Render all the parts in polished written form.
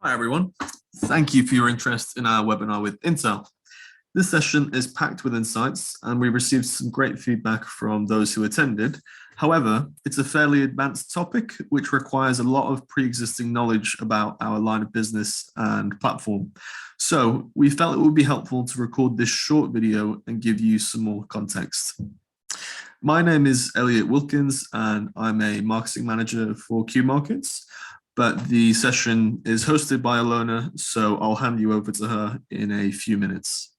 Hi everyone, thank you for your interest in our webinar with Intel. This session is packed with insights and we received some great feedback from those who attended. However, it's a fairly advanced topic which requires a lot of pre-existing knowledge about our line of business and platform. So we felt it would be helpful to record this short video and give you some more context. My name is Elliot Wilkins and I'm a marketing manager for Q Markets. But the session is hosted by Ilona, so I'll hand you over to her in a few minutes.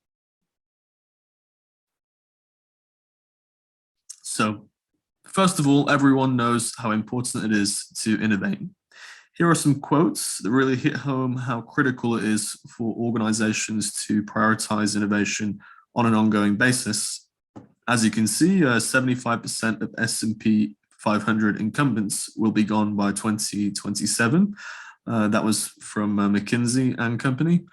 So, first of all, everyone knows how important it is to innovate. Here are some quotes that really hit home how critical it is for organizations to prioritize innovation on an ongoing basis. As you can see, 75% of S&P 500 incumbents will be gone by 2027. That was from McKinsey and Company.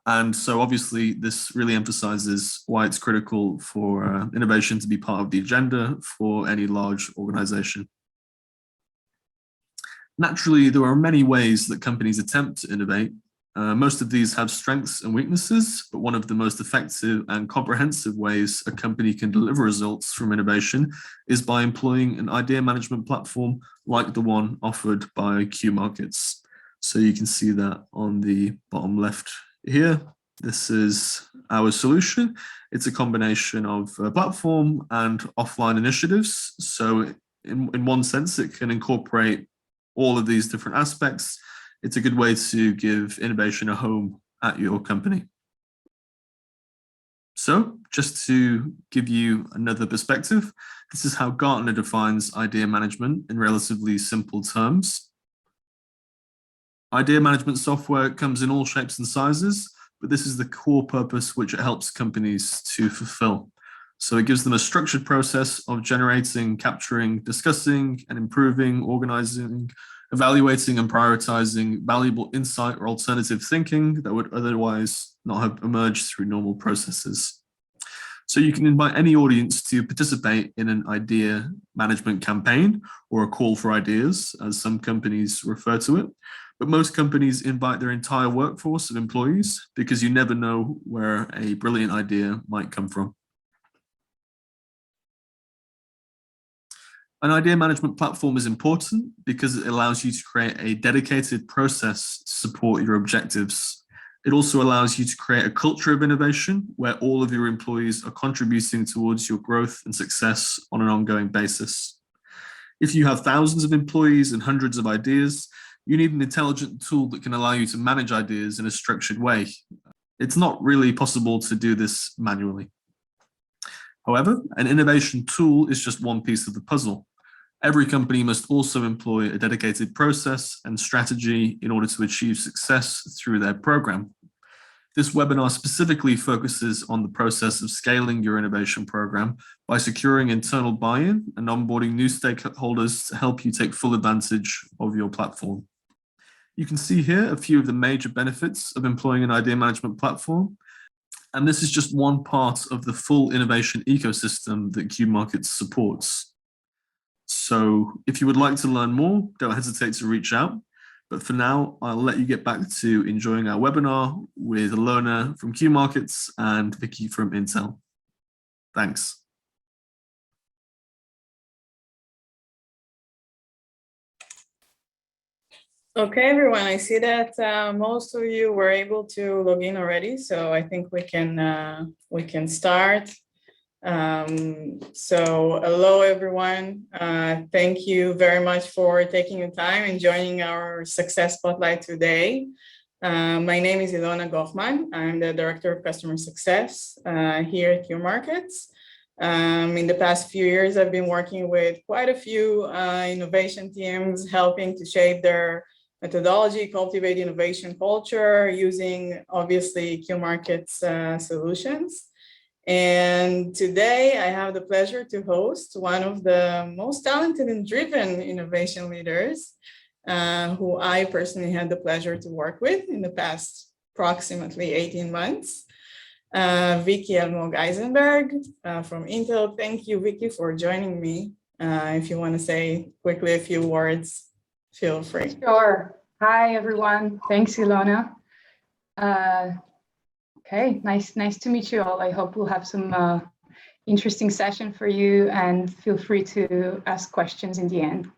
And so obviously this really emphasizes why it's critical for innovation to be part of the agenda for any large organization. Naturally, there are many ways that companies attempt to innovate. Most of these have strengths and weaknesses, but one of the most effective and comprehensive ways a company can deliver results from innovation is by employing an idea management platform like the one offered by Q Markets. So you can see that on the bottom left here. This is our solution. It's a combination of a platform and offline initiatives. So in one sense, it can incorporate all of these different aspects. It's a good way to give innovation a home at your company. So just to give you another perspective, this is how Gartner defines idea management in relatively simple terms. Idea management software comes in all shapes and sizes, but this is the core purpose which it helps companies to fulfill. So it gives them a structured process of generating, capturing, discussing, and improving, organizing, evaluating and prioritizing valuable insight or alternative thinking that would otherwise not have emerged through normal processes. So you can invite any audience to participate in an idea management campaign or a call for ideas, as some companies refer to it. But most companies invite their entire workforce of employees because you never know where a brilliant idea might come from. An idea management platform is important because it allows you to create a dedicated process to support your objectives. It also allows you to create a culture of innovation where all of your employees are contributing towards your growth and success on an ongoing basis. If you have thousands of employees and hundreds of ideas, you need an intelligent tool that can allow you to manage ideas in a structured way. It's not really possible to do this manually. However, an innovation tool is just one piece of the puzzle. Every company must also employ a dedicated process and strategy in order to achieve success through their program. This webinar specifically focuses on the process of scaling your innovation program by securing internal buy-in and onboarding new stakeholders to help you take full advantage of your platform. You can see here a few of the major benefits of employing an idea management platform. And this is just one part of the full innovation ecosystem that Q Markets supports. So if you would like to learn more, don't hesitate to reach out. But for now, I'll let you get back to enjoying our webinar with Ilona from Q Markets and Viki from Intel. Thanks. Okay, everyone, I see that most of you were able to log in already, so I think we can start. So hello, everyone. Thank you very much for taking the time and joining our Success Spotlight today. My name is Ilona Goffman. I'm the Director of Customer Success here at Q Markets. In the past few years, I've been working with quite a few innovation teams, helping to shape their methodology, cultivate innovation culture, using obviously Q Markets solutions. And today I have the pleasure to host one of the most talented and driven innovation leaders who I personally had the pleasure to work with in the past approximately 18 months. Viki Almog-Ayzenberg from Intel. Thank you, Viki, for joining me. If you want to say quickly a few words, feel free. Sure. Hi, everyone. Thanks, Ilona. Okay, nice to meet you all. I hope we'll have some interesting session for you, and feel free to ask questions in the end.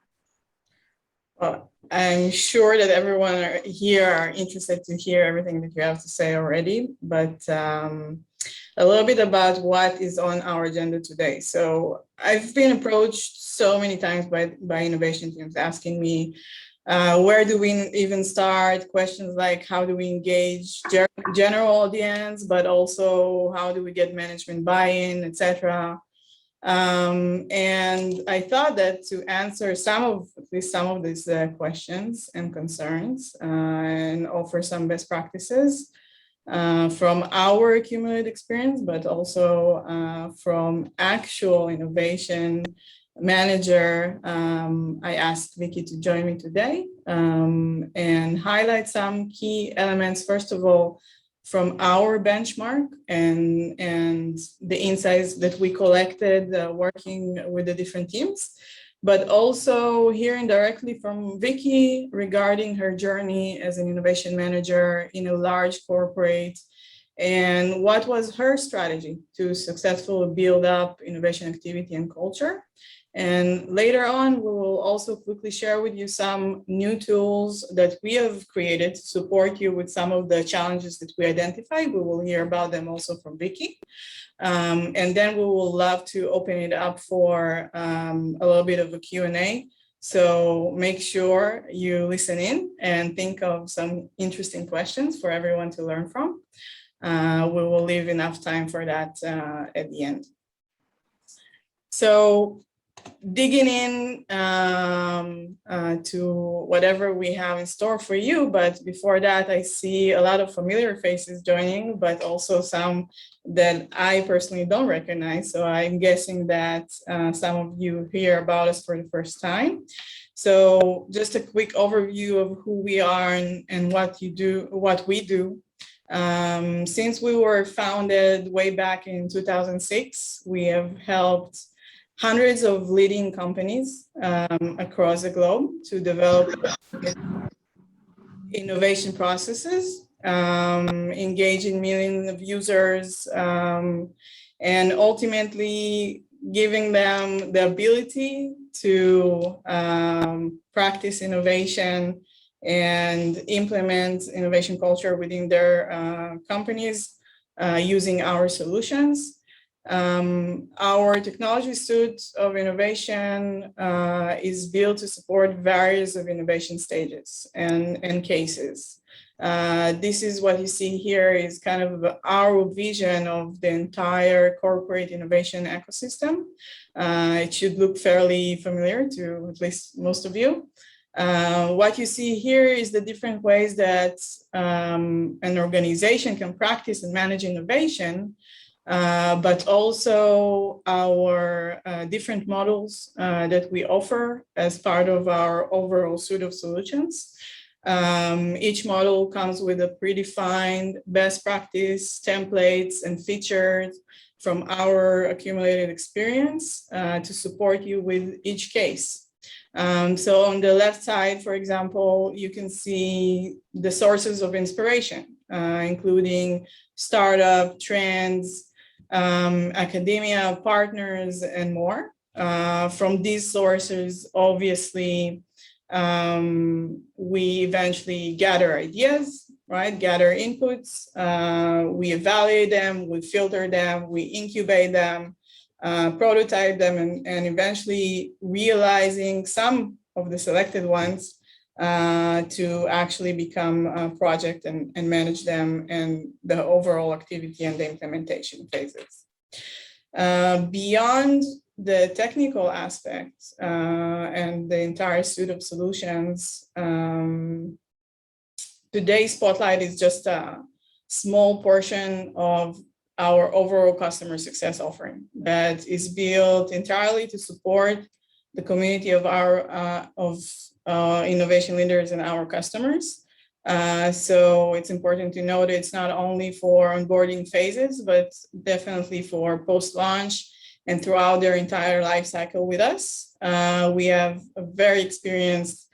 Well, I'm sure that everyone here are interested to hear everything that you have to say already, but a little bit about what is on our agenda today. So I've been approached so many times by innovation teams asking me, where do we even start? Questions like how do we engage general audience, but also how do we get management buy-in, etc. And I thought that to answer at least some of these questions and concerns and offer some best practices from our accumulated experience, but also from actual innovation manager, I asked Viki to join me today and highlight some key elements. First of all, from our benchmark and the insights that we collected working with the different teams, but also hearing directly from Viki regarding her journey as an innovation manager in a large corporate and what was her strategy to successfully build up innovation activity and culture. And later on, we will also quickly share with you some new tools that we have created to support you with some of the challenges that we identified. We will hear about them also from Viki. And then we will love to open it up for a little bit of a Q&A. So make sure you listen in and think of some interesting questions for everyone to learn from. We will leave enough time for that at the end. So digging in to whatever we have in store for you, but before that, I see a lot of familiar faces joining, but also some that I personally don't recognize. So I'm guessing that some of you hear about us for the first time. So just a quick overview of who we are and what we do. Since we were founded way back in 2006, we have helped hundreds of leading companies across the globe to develop innovation processes, engaging millions of users, and ultimately giving them the ability to practice innovation and implement innovation culture within their companies using our solutions. Our technology suite of innovation is built to support various of innovation stages and cases. This is what you see here is kind of our vision of the entire corporate innovation ecosystem. It should look fairly familiar to at least most of you. What you see here is the different ways that an organization can practice and manage innovation, but also our different models that we offer as part of our overall suite of solutions. Each model comes with a predefined best practice, templates, and features from our accumulated experience to support you with each case. So on the left side, for example, you can see the sources of inspiration, including startup, trends, academia, partners, and more. From these sources, obviously, we eventually gather ideas, right? Gather inputs, we evaluate them, we filter them, we incubate them, prototype them, and eventually realizing some of the selected ones to actually become a project and manage them and the overall activity and the implementation phases. Beyond the technical aspects and the entire suite of solutions, today's spotlight is just a small portion of our overall customer success offering that is built entirely to support the community of our innovation leaders and our customers. So it's important to note it's not only for onboarding phases, but definitely for post-launch and throughout their entire life cycle with us. We have a very experienced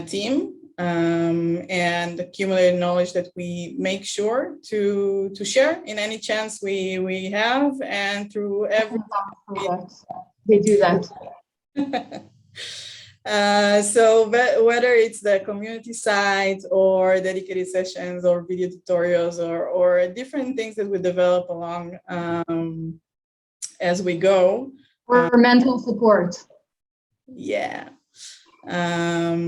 team and accumulated knowledge that we make sure to share in any chance we have, and through every they do that. So whether it's the community site or dedicated sessions or video tutorials or different things that we develop along as we go. Or mental support. Yeah.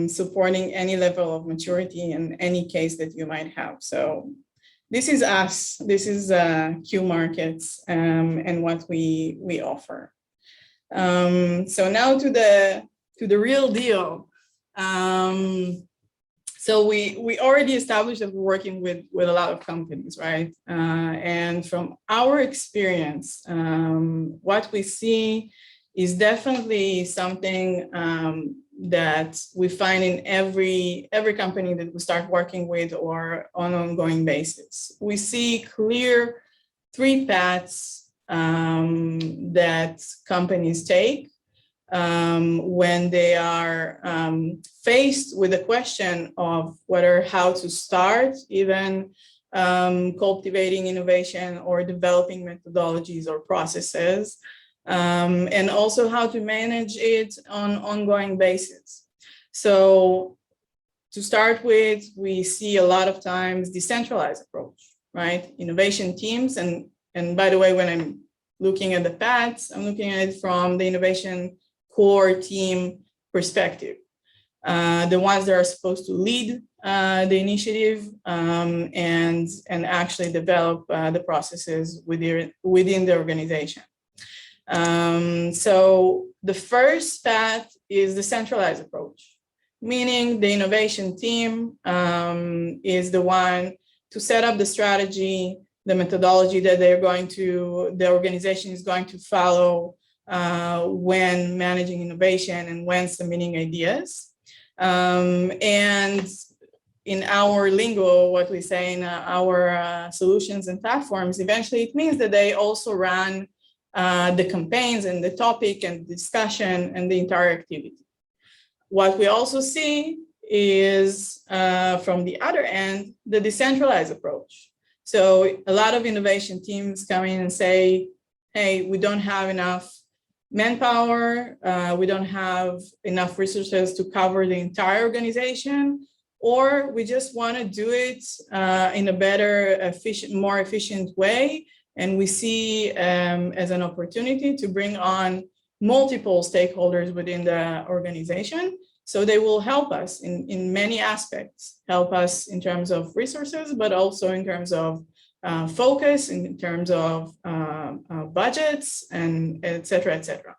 Supporting any level of maturity in any case that you might have. So this is us. This is Q Markets and what we offer. So now to the real deal. So we already established that we're working with a lot of companies, right? And from our experience, what we see is definitely something that we find in every company that we start working with or on an ongoing basis. We see clear 3 paths that companies take when they are faced with the question of how to start even cultivating innovation or developing methodologies or processes, and also how to manage it on an ongoing basis. So to start with, we see a lot of times decentralized approach, right? Innovation teams, and by the way, when I'm looking at the paths, I'm looking at it from the innovation core team perspective. The ones that are supposed to lead the initiative and actually develop the processes within the organization. So the first path is the centralized approach, meaning the innovation team is the one to set up the strategy, the methodology that the organization is going to follow when managing innovation and when submitting ideas. And in our lingo, what we say in our solutions and platforms, eventually it means that they also run the campaigns and the topic and discussion and the entire activity. What we also see is from the other end, the decentralized approach. So a lot of innovation teams come in and say, hey, we don't have enough manpower, we don't have enough resources to cover the entire organization, or we just want to do it in a better, more efficient way. And we see as an opportunity to bring on multiple stakeholders within the organization. So they will help us in many aspects, help us in terms of resources, but also in terms of focus, in terms of budgets, and et cetera, et cetera.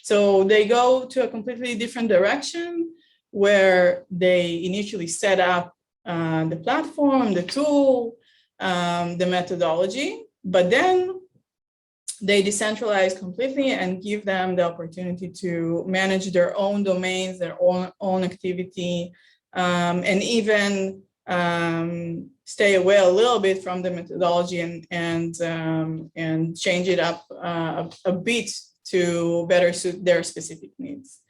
So they go to a completely different direction where they initially set up the platform, the tool, the methodology, but then they decentralize completely and give them the opportunity to manage their own domains, their own activity, and even stay away a little bit from the methodology and change it up a bit to better suit their specific needs.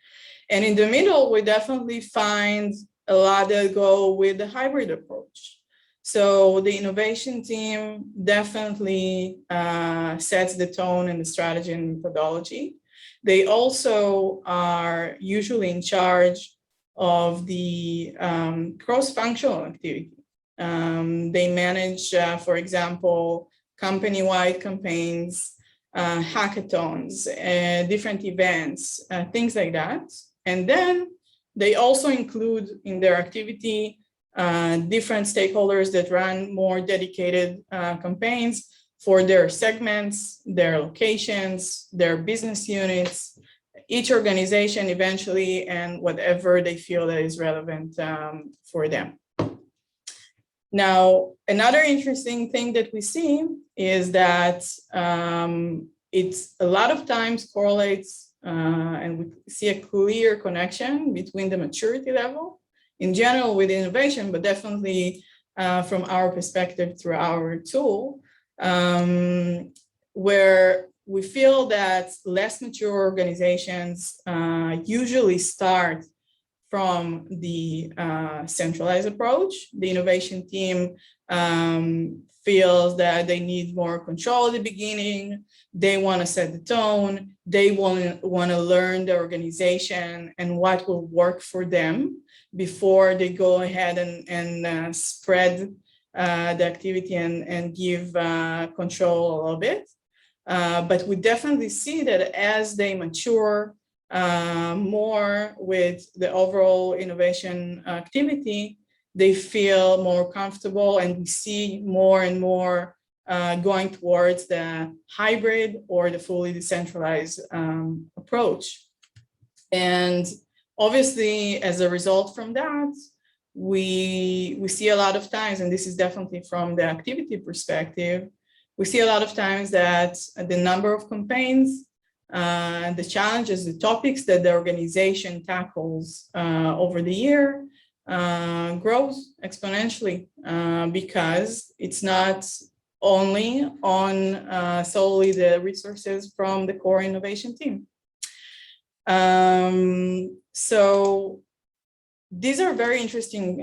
And in the middle, we definitely find a lot that go with the hybrid approach. So the innovation team definitely sets the tone and the strategy and methodology. They also are usually in charge of the cross-functional activity. They manage, for example, company-wide campaigns, hackathons, different events, things like that. And then they also include in their activity different stakeholders that run more dedicated campaigns for their segments, their locations, their business units, each organization eventually, and whatever they feel that is relevant for them. Now, another interesting thing that we see is that it's a lot of times correlates and we see a clear connection between the maturity level in general with innovation, but definitely from our perspective through our tool, where we feel that less mature organizations usually start from the centralized approach. The innovation team feels that they need more control at the beginning. They want to set the tone. They want to learn the organization and what will work for them before they go ahead and spread the activity and give control a little bit. But we definitely see that as they mature more with the overall innovation activity, they feel more comfortable, and we see more and more going towards the hybrid or the fully decentralized approach. And obviously, as a result from that, we see a lot of times, and this is definitely from the activity perspective, we see a lot of times that the number of campaigns, the challenges, the topics that the organization tackles over the year grows exponentially because it's not only on solely the resources from the core innovation team. So these are very interesting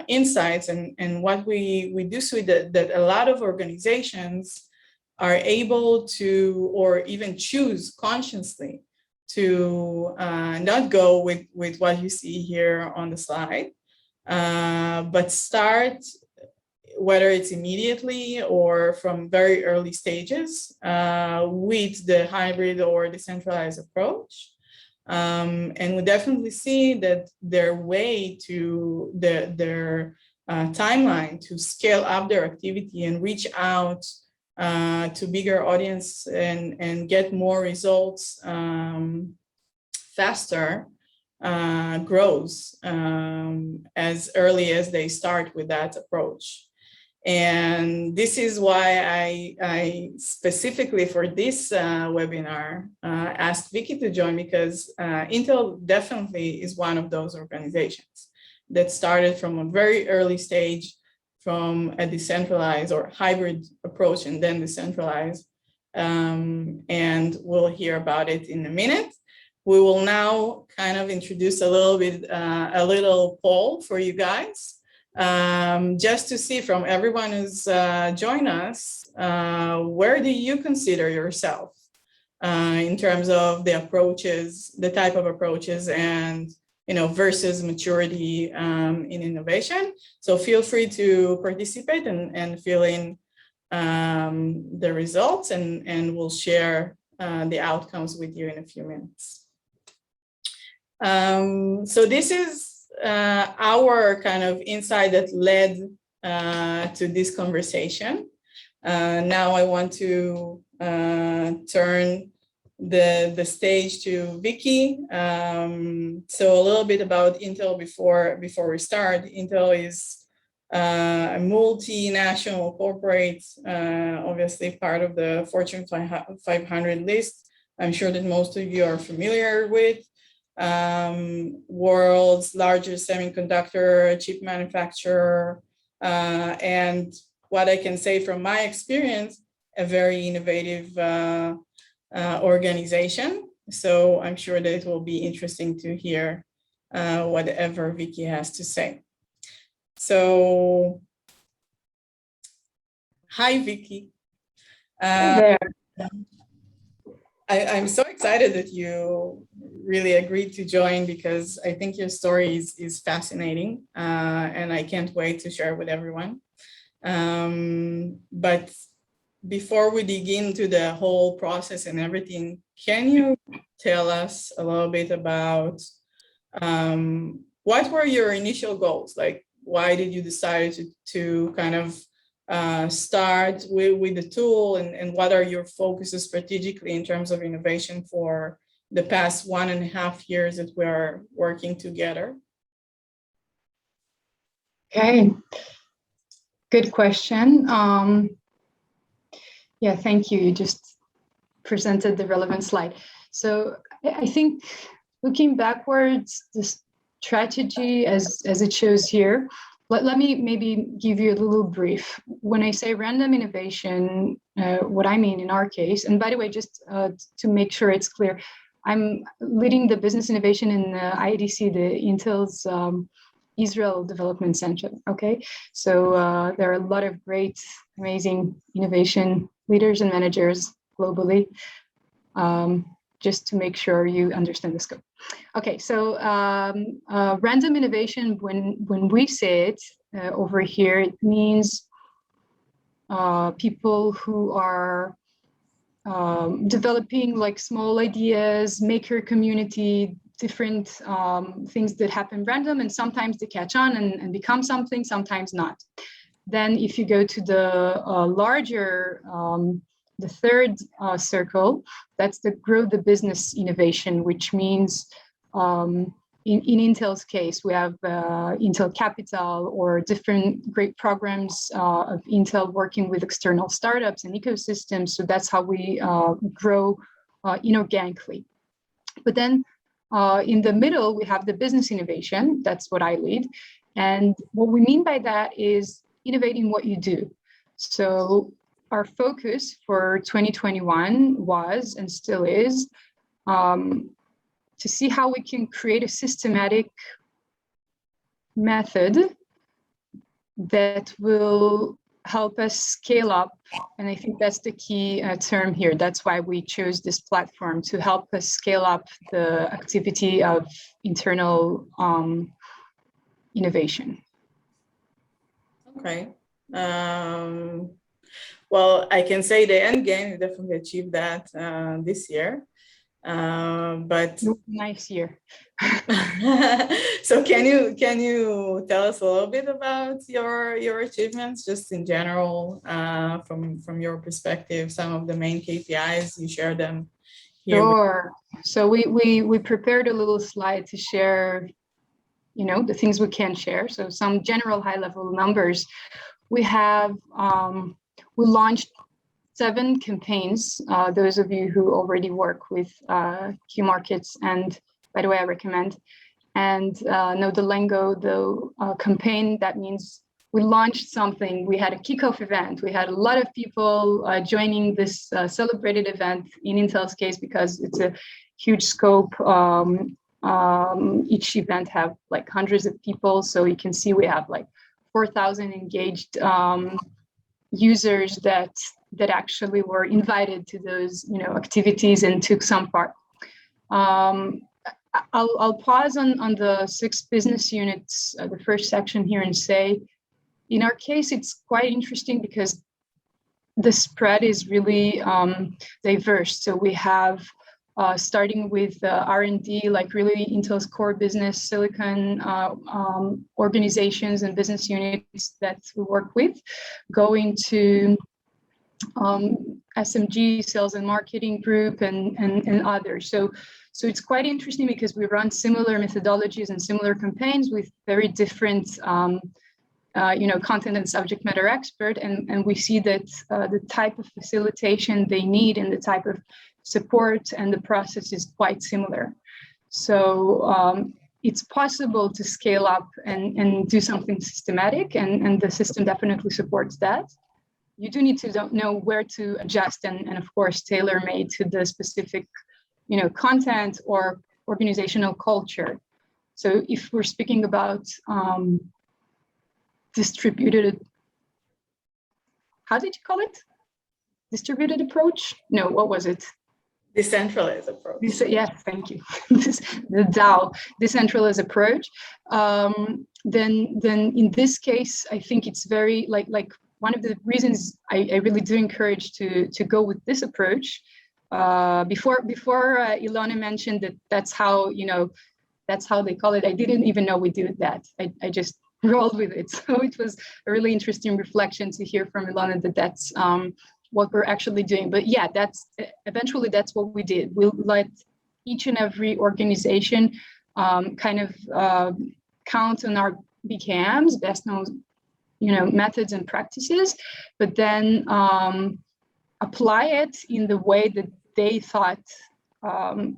insights, and what we do see that a lot of organizations are able to, or even choose consciously to not go with what you see here on the slide, but start, whether it's immediately or from very early stages, with the hybrid or decentralized approach. And we definitely see that their way to their timeline to scale up their activity and reach out to bigger audience and get more results faster grows as early as they start with that approach. And this is why I specifically for this webinar asked Viki to join, because Intel definitely is one of those organizations that started from a very early stage, from a decentralized or hybrid approach and then decentralized. And we'll hear about it in a minute. We will now kind of introduce a little poll for you guys. Just to see from everyone who's joined us, where do you consider yourself in terms of the approaches, the type of approaches, and versus maturity in innovation? So feel free to participate and fill in the results, and we'll share the outcomes with you in a few minutes. So this is our kind of insight that led to this conversation. Now I want to turn the stage to Viki. So a little bit about Intel before we start. Intel is a multinational corporate, obviously part of the Fortune 500 list. I'm sure that most of you are familiar with. World's largest semiconductor chip manufacturer, and what I can say from my experience, a very innovative organization. So I'm sure that it will be interesting to hear whatever Viki has to say. So, hi Viki. There. I'm so excited that you really agreed to join, because I think your story is fascinating, and I can't wait to share with everyone. But before we dig into the whole process and everything, can you tell us a little bit about what were your initial goals? Like, why did you decide to kind of start with the tool, and what are your focuses strategically in terms of innovation for the past 1.5 years that we are working together? Okay, good question. Yeah, thank you. You just presented the relevant slide. So I think looking backwards, the strategy as it shows here, let me maybe give you a little brief. When I say random innovation, what I mean in our case, and by the way, just to make sure it's clear, I'm leading the business innovation in IDC, the Intel's Israel Development Center. Okay, so there are a lot of great, amazing innovation leaders and managers globally. Just to make sure you understand the scope. Okay, so random innovation, when we say it over here, it means people who are developing like small ideas, maker community, different things that happen random, and sometimes they catch on and become something, sometimes not. Then if you go to the larger, the third circle, that's the grow the business innovation, which means in Intel's case, we have Intel Capital or different great programs of Intel working with external startups and ecosystems. So that's how we grow inorganically. But then in the middle, we have the business innovation. That's what I lead. And what we mean by that is innovating what you do. So our focus for 2021 was and still is to see how we can create a systematic method that will help us scale up. And I think that's the key term here. That's why we chose this platform, to help us scale up the activity of internal innovation. Okay. Well, I can say the end game, we definitely achieved that this year. But nice year. So can you tell us a little bit about your achievements, just in general, from your perspective, some of the main KPIs, you share them here? Sure. So we prepared a little slide to share, the things we can share. So some general high-level numbers. We have we launched 7 campaigns. Those of you who already work with Q Markets, and by the way, I recommend, and know the lingo, the campaign, that means we launched something. We had a kickoff event. We had a lot of people joining this celebrated event in Intel's case, because it's a huge scope. Each event have like hundreds of people. So you can see we have like 4,000 engaged users that actually were invited to those activities and took some part. I'll pause on the 6 business units, the first section here, and say, in our case, it's quite interesting because the spread is really diverse. So we have starting with R&D, like really Intel's core business, silicon organizations and business units that we work with, going to SMG, sales and marketing group, and others. So it's quite interesting because we run similar methodologies and similar campaigns with very different content and subject matter expert, and we see that the type of facilitation they need and the type of support and the process is quite similar. So it's possible to scale up and do something systematic, and the system definitely supports that. You do need to know where to adjust and of course tailor-made to the specific content or organizational culture. So if we're speaking about distributed, how did you call it? Distributed approach? No, what was it? Decentralized approach. Yes, thank you. The DAO, decentralized approach. Then in this case, I think it's very like one of the reasons I really do encourage to go with this approach. Before Ilona mentioned that's how they call it. I didn't even know we did that. I just rolled with it. So it was a really interesting reflection to hear from Ilona that that's what we're actually doing. But yeah, that's eventually that's what we did. We'll let each and every organization kind of count on our BKMs, best known methods and practices, but then apply it in the way that they thought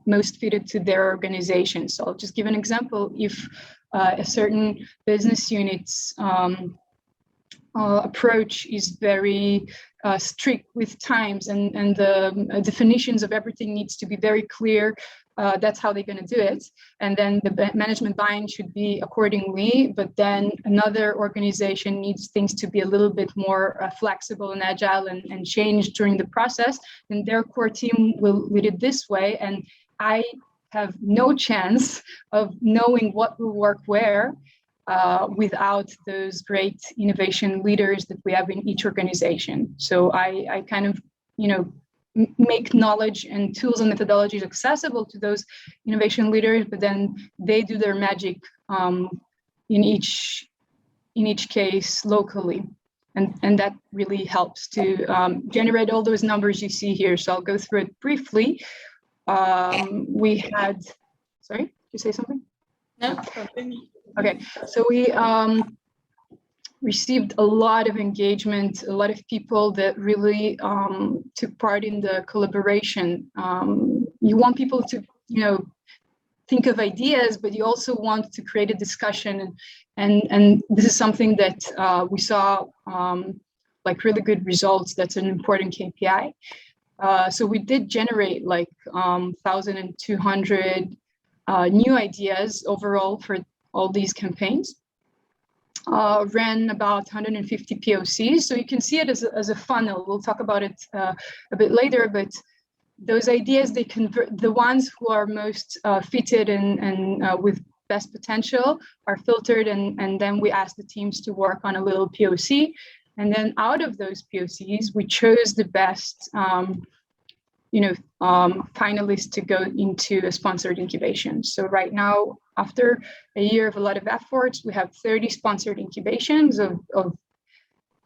most fitted to their organization. So I'll just give an example. If a certain business unit's approach is very strict with times and the definitions of everything needs to be very clear That's how they're going to do it. And then the management buy-in should be accordingly, but then another organization needs things to be a little bit more flexible and agile and change during the process. And their core team will lead it this way. And I have no chance of knowing what will work where without those great innovation leaders that we have in each organization. So I kind of, make knowledge and tools and methodologies accessible to those innovation leaders, but then they do their magic in each case locally. And that really helps to generate all those numbers you see here. So I'll go through it briefly. We had, sorry, did you say something? No. Okay, so we received a lot of engagement, a lot of people that really took part in the collaboration. You want people to, think of ideas, but you also want to create a discussion. And this is something that we saw like really good results. That's an important KPI. So we did generate like 1,200 new ideas overall for all these campaigns. Ran about 150 POCs. So you can see it as a funnel. We'll talk about it a bit later, but those ideas, they convert, the ones who are most fitted and with best potential are filtered, and then we ask the teams to work on a little POC. And then out of those POCs, we chose the best finalists to go into a sponsored incubation. So right now, after a year of a lot of efforts, we have 30 sponsored incubations of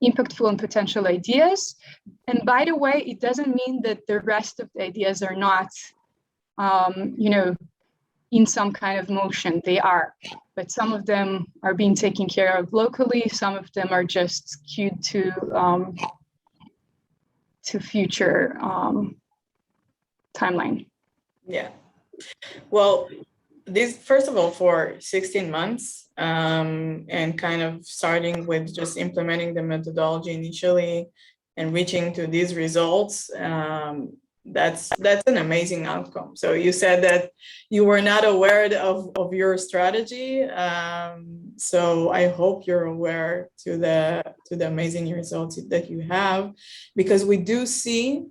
impactful and potential ideas. And by the way, it doesn't mean that the rest of the ideas are not, in some kind of motion. They are, but some of them are being taken care of locally. Some of them are just queued to future timeline. Yeah. Well, this, first of all, for 16 months and kind of starting with just implementing the methodology initially and reaching to these results, that's an amazing outcome. So you said that you were not aware of your strategy. So I hope you're aware to the amazing results that you have, because we do see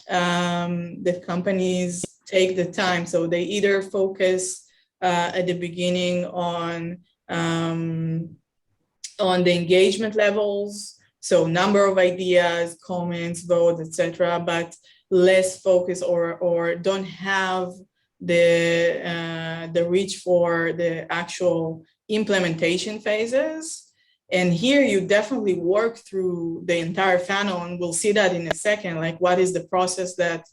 that companies take the time. So they either focus at the beginning on the engagement levels, so number of ideas, comments, votes, etc., but less focus or don't have the reach for the actual implementation phases. And here you definitely work through the entire funnel, and we'll see that in a second, like what is the process that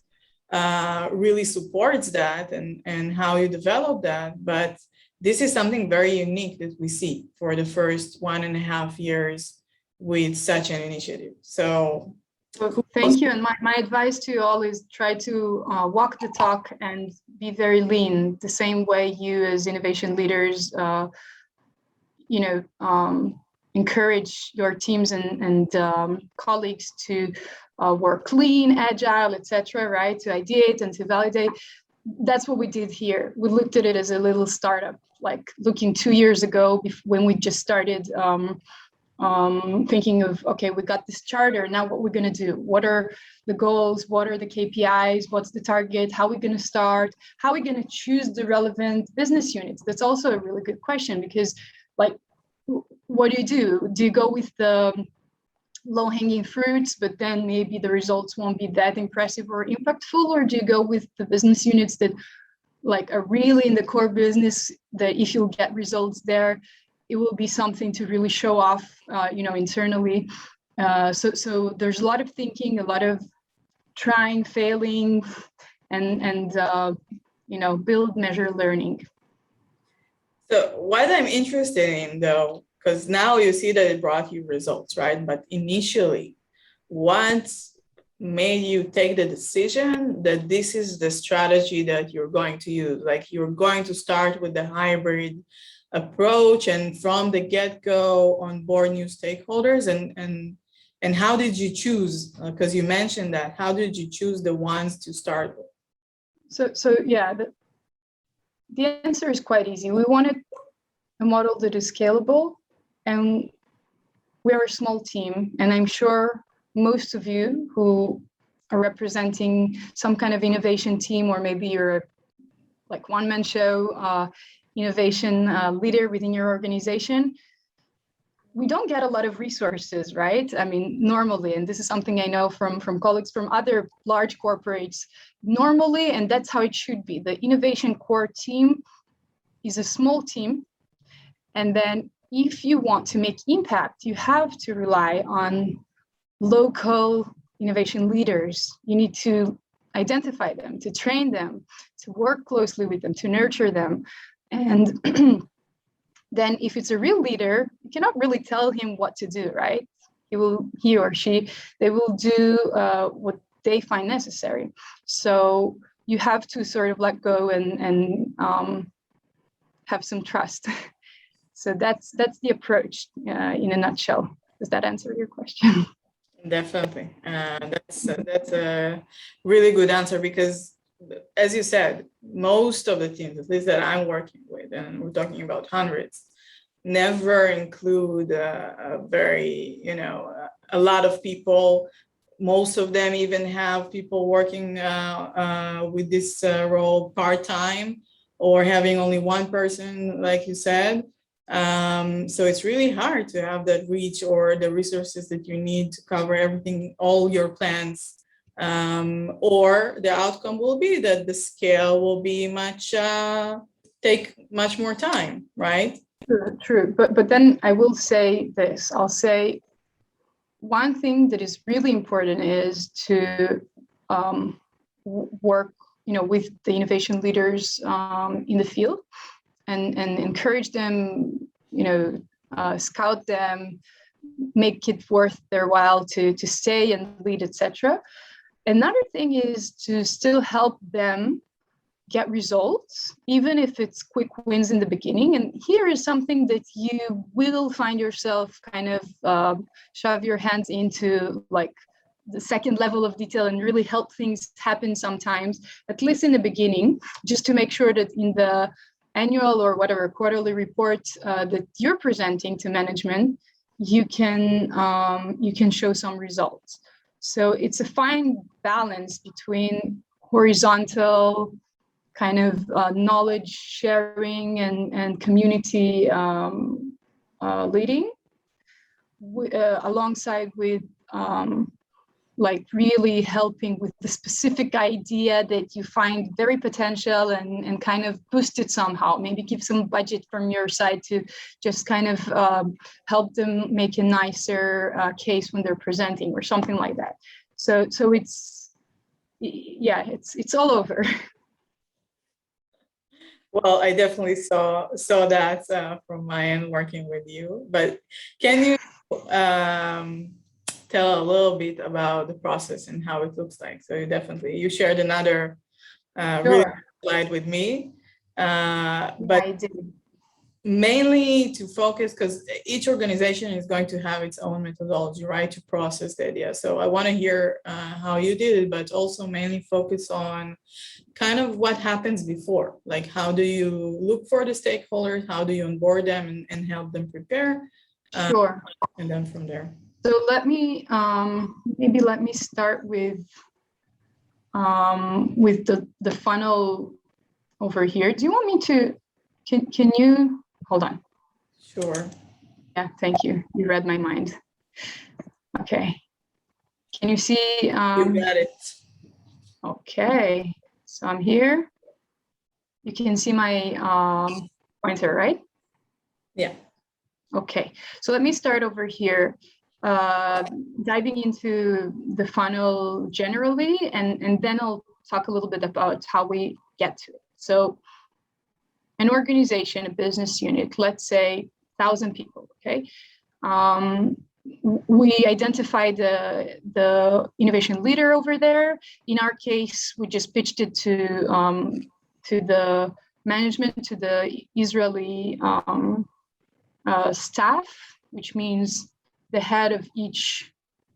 really supports that and how you develop that. But this is something very unique that we see for the first 1.5 years with such an initiative. So thank you. And my advice to you all is try to walk the talk and be very lean, the same way you as innovation leaders, encourage your teams and colleagues to work lean, agile, etc., right? To ideate and to validate. That's what we did here. We looked at it as a little startup, like looking 2 years ago when we just started thinking of, okay, we got this charter, now what we're going to do? What are the goals? What are the KPIs? What's the target? How are we going to start? How are we going to choose the relevant business units? That's also a really good question, because like, what do? Do you go with the low-hanging fruits, but then maybe the results won't be that impressive or impactful? Or do you go with the business units that like are really in the core business, that if you'll get results there, it will be something to really show off, internally. So there's a lot of thinking, a lot of trying, failing, and build, measure, learning. So what I'm interested in, though, because now you see that it brought you results, right? But initially, what made you take the decision that this is the strategy that you're going to use? Like you're going to start with the hybrid approach and from the get-go onboard new stakeholders, and how did you choose? Because you mentioned that, how did you choose the ones to start with? So yeah, the answer is quite easy. We wanted a model that is scalable, and we're a small team, and I'm sure most of you who are representing some kind of innovation team, or maybe you're like one-man show innovation leader within your organization, we don't get a lot of resources, right? I mean, normally, and this is something I know from colleagues from other large corporates, normally, and that's how it should be. The innovation core team is a small team. And then if you want to make impact, you have to rely on local innovation leaders. You need to identify them, to train them, to work closely with them, to nurture them. And then if it's a real leader, you cannot really tell him what to do, right? He or she, they will do what they find necessary. So you have to sort of let go and have some trust. So that's the approach in a nutshell. Does that answer your question? Definitely. That's a really good answer, because as you said, most of the teams, at least that I'm working with, and we're talking about hundreds, never include a very, a lot of people. Most of them even have people working with this role part-time, or having only one person, like you said. So it's really hard to have that reach or the resources that you need to cover everything, all your plans. Or the outcome will be that the scale will be take much more time, right? True. But then I will say this. I'll say one thing that is really important is to work, with the innovation leaders in the field, and encourage them, scout them, make it worth their while to stay and lead, etc. Another thing is to still help them get results, even if it's quick wins in the beginning. And here is something that you will find yourself kind of shove your hands into, like the second level of detail, and really help things happen sometimes, at least in the beginning, just to make sure that in the annual or whatever quarterly report that you're presenting to management, you can show some results. So it's a fine balance between horizontal kind of knowledge sharing and community leading, alongside with like really helping with the specific idea that you find very potential, and kind of boost it somehow, maybe give some budget from your side to just kind of help them make a nicer case when they're presenting, or something like that. So it's all over. Well, I definitely saw that from my end working with you. But can you tell a little bit about the process and how it looks like? So you shared another really slide with me, but I did. Mainly to focus, because each organization is going to have its own methodology, right, to process the idea. So I want to hear how you did it, but also mainly focus on kind of what happens before. Like, how do you look for the stakeholders? How do you onboard them and help them prepare? Sure. And then from there. So let me start with the funnel over here. Do you want me to? Can you hold on? Sure. Yeah, thank you. You read my mind. Okay. Can you see? You got it. Okay. So I'm here. You can see my pointer, right? Yeah. Okay. So let me start over here. Diving into the funnel generally, and then I'll talk a little bit about how we get to it. So an organization, a business unit, let's say 1,000 people, okay? We identify the innovation leader over there. In our case, we just pitched it to the management, to the Israeli staff, which means the head of each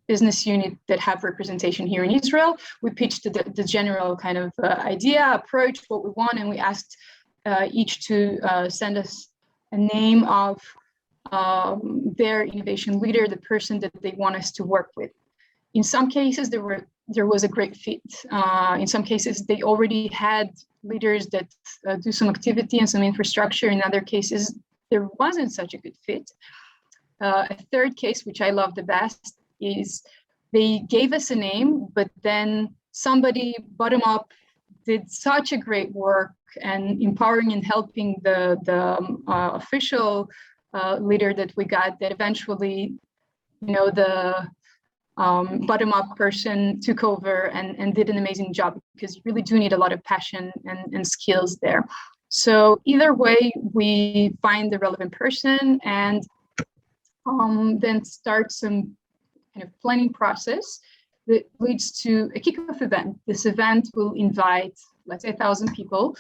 business unit that have representation here in Israel. We pitched the general kind of idea, approach, what we want, and we asked each to send us a name of their innovation leader, the person that they want us to work with. In some cases, there was a great fit. In some cases, they already had leaders that do some activity and some infrastructure. In other cases, there wasn't such a good fit. A third case, which I love the best, is they gave us a name, but then somebody bottom up did such a great work and empowering and helping the official leader that we got, that eventually, the bottom-up person took over and did an amazing job, because you really do need a lot of passion and skills there. So either way, we find the relevant person and then start some kind of planning process that leads to a kickoff event. This event will invite, let's say, 1,000 people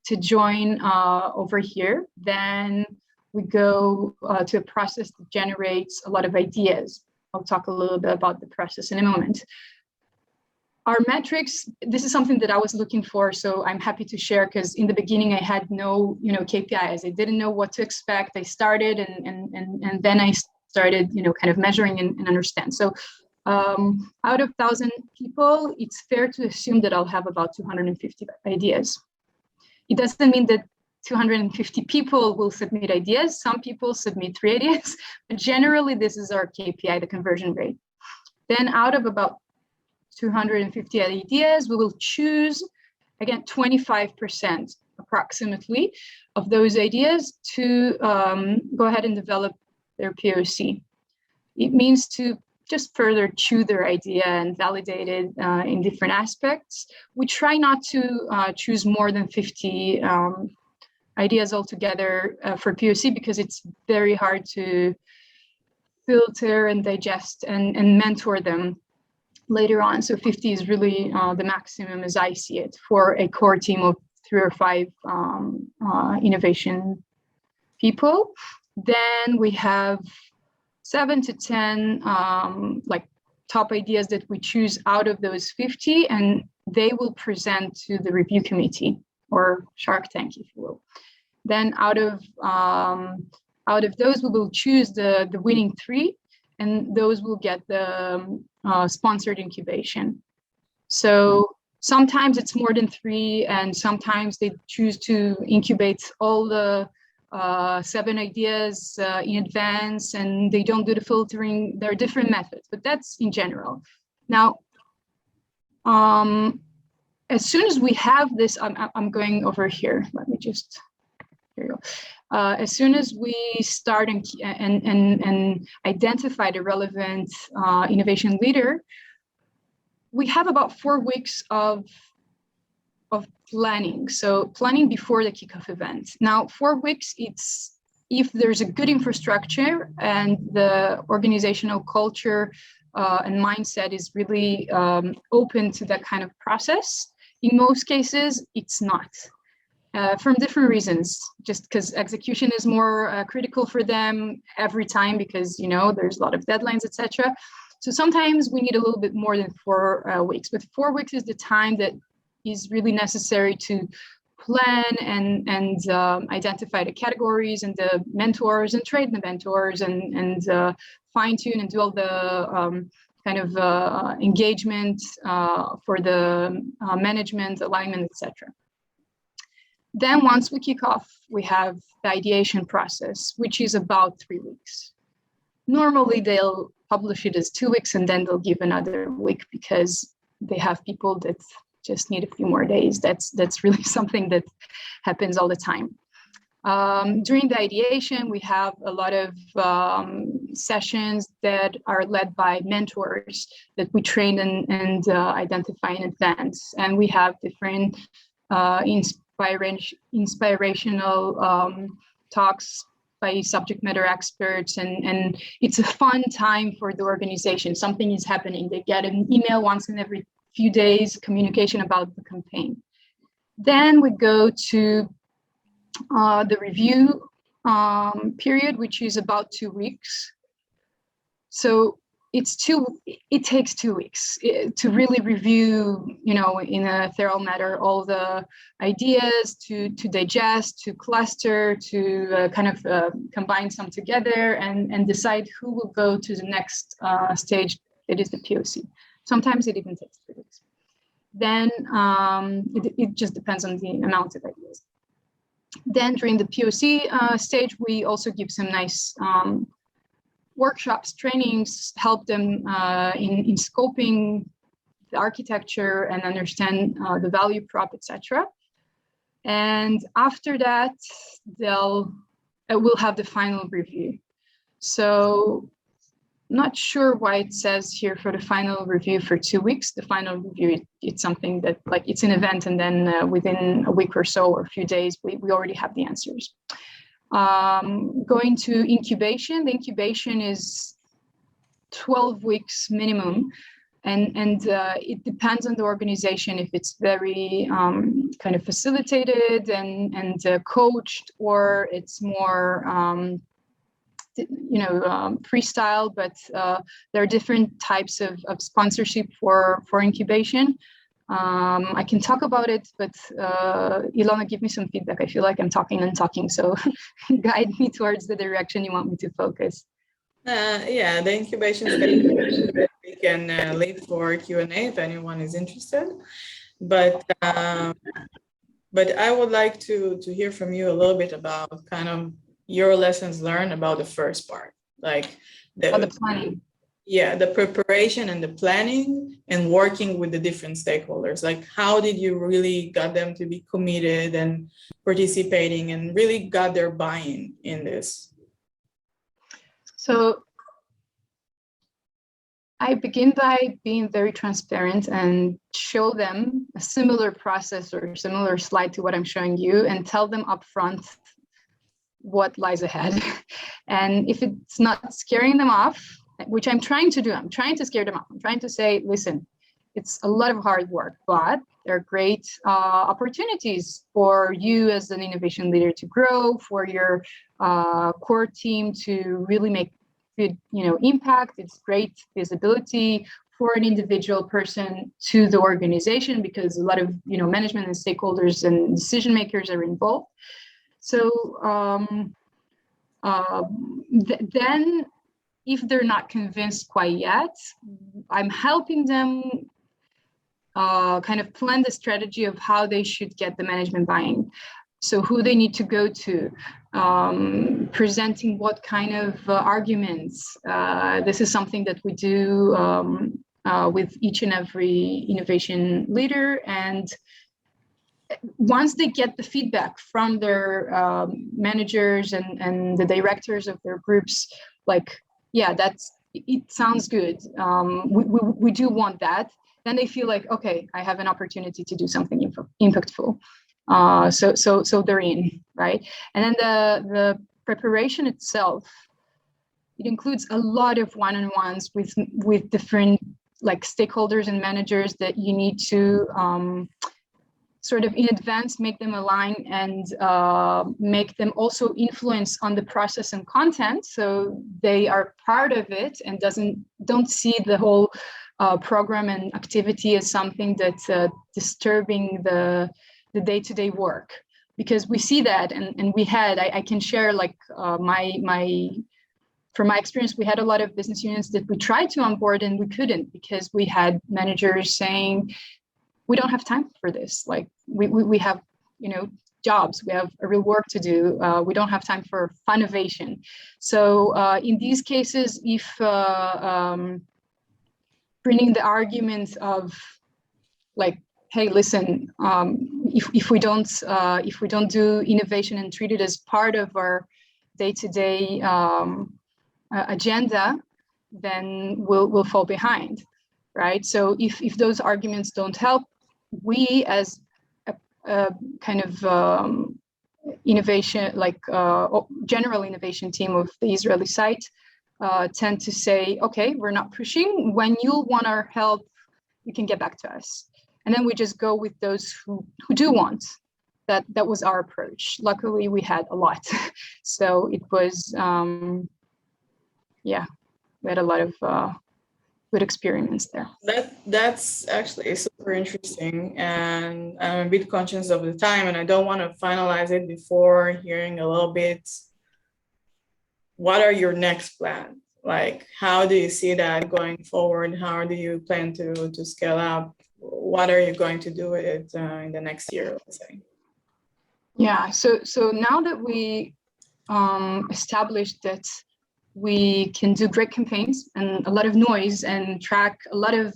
to join over here. Then we go to a process that generates a lot of ideas. I'll talk a little bit about the process in a moment. Our metrics, this is something that I was looking for, so I'm happy to share, because in the beginning I had no, KPIs. I didn't know what to expect. I started and then I started, kind of measuring and understand. So out of 1,000 people, it's fair to assume that I'll have about 250 ideas. It doesn't mean that 250 people will submit ideas. Some people submit 3 ideas, but generally this is our KPI, the conversion rate. Then out of about 250 ideas, we will choose, again, 25% approximately of those ideas to go ahead and develop their POC. It means to just further chew their idea and validate it in different aspects. We try not to choose more than 50 ideas altogether for POC, because it's very hard to filter and digest and mentor them later on. So 50 is really the maximum as I see it for a core team of 3 or 5 innovation people. Then we have 7 to 10 like top ideas that we choose out of those 50, and they will present to the review committee, or Shark Tank, if you will. Then out of those, we will choose the winning 3, and those will get the sponsored incubation. So sometimes it's more than 3, and sometimes they choose to incubate all the 7 ideas in advance, and they don't do the filtering. There are different methods, but that's in general. Now, as soon as we have this, I'm going over here. Let me just, here you go. As soon as we start and identify the relevant innovation leader, we have about 4 weeks of planning. So planning before the kickoff event. Now, 4 weeks, it's if there's a good infrastructure and the organizational culture and mindset is really open to that kind of process. In most cases, it's not. From different reasons, just because execution is more critical for them every time, because there's a lot of deadlines, etc. So sometimes we need a little bit more than 4 weeks, but 4 weeks is the time that is really necessary to plan and identify the categories and the mentors and train the mentors and fine tune and do all the kind of engagement for the management, alignment, etc. Then once we kick off, we have the ideation process, which is about 3 weeks. Normally they'll publish it as 2 weeks, and then they'll give another week because they have people that just need a few more days. That's really something that happens all the time. During the ideation, we have a lot of sessions that are led by mentors that we train and identify in advance. And we have different inspirational talks by subject matter experts, and it's a fun time for the organization. Something is happening. They get an email once in every few days, communication about the campaign. Then we go to the review period, which is about 2 weeks. So it takes 2 weeks to really review, in a thorough manner, all the ideas, to digest, to cluster, to combine some together and decide who will go to the next stage. It is the POC. Sometimes it even takes 3 weeks. Then it just depends on the amount of ideas. Then during the POC stage, we also give some nice workshops, trainings, help them in scoping the architecture and understand the value prop, etc. And after that, we'll have the final review. So not sure why it says here for the final review for 2 weeks. The final review, it's something that it's an event, and then within a week or so or a few days, we already have the answers. Going to incubation, the incubation is 12 weeks minimum, and it depends on the organization if it's very kind of facilitated and coached, or it's more freestyle. But there are different types of sponsorship for incubation. I can talk about it, but Ilona, give me some feedback. I feel like I'm talking and talking, so guide me towards the direction you want me to focus. Yeah, the incubation stage we can leave for Q&A if anyone is interested. But I would like to hear from you a little bit about kind of your lessons learned about the first part, like the planning. Yeah, the preparation and the planning and working with the different stakeholders. Like, how did you really got them to be committed and participating and really got their buy-in in this? So I begin by being very transparent and show them a similar process or similar slide to what I'm showing you, and tell them upfront what lies ahead. And if it's not scaring them off, which I'm trying to do, I'm trying to scare them off. I'm trying to say, listen, it's a lot of hard work, but there are great opportunities for you as an innovation leader to grow, for your core team to really make good, impact. It's great visibility for an individual person to the organization, because a lot of, management and stakeholders and decision makers are involved. So then, if they're not convinced quite yet, I'm helping them kind of plan the strategy of how they should get the management buy-in. So who they need to go to, presenting what kind of arguments. This is something that we do with each and every innovation leader. And once they get the feedback from their managers and the directors of their groups, yeah, it sounds good. We do want that. Then they feel like, okay, I have an opportunity to do something impactful. So they're in, right? And then the preparation itself, it includes a lot of one-on-ones with different stakeholders and managers that you need to sort of in advance make them align and make them also influence on the process and content, so they are part of it and don't see the whole program and activity as something that's disturbing the day-to-day work. Because we see that, and we had, I can share from my experience, we had a lot of business units that we tried to onboard and we couldn't, because we had managers saying, we don't have time for this. We have, jobs, we have a real work to do. We don't have time for funnovation. So in these cases, if bringing the argument of hey, listen, if we don't do innovation and treat it as part of our day-to-day agenda, then we'll fall behind, right? So if those arguments don't help, we as a kind of innovation, general innovation team of the Israeli site, tend to say, okay, we're not pushing. When you'll want our help, you can get back to us. And then we just go with those who do want. That was our approach. Luckily, we had a lot. So it was, we had a lot of good experiments there. That's actually super interesting, and I'm a bit conscious of the time, and I don't want to finalize it before hearing a little bit. What are your next plans? Like, how do you see that going forward? How do you plan to scale up? What are you going to do with it in the next year, let's say? Yeah, so now that we established that we can do great campaigns and a lot of noise and track a lot of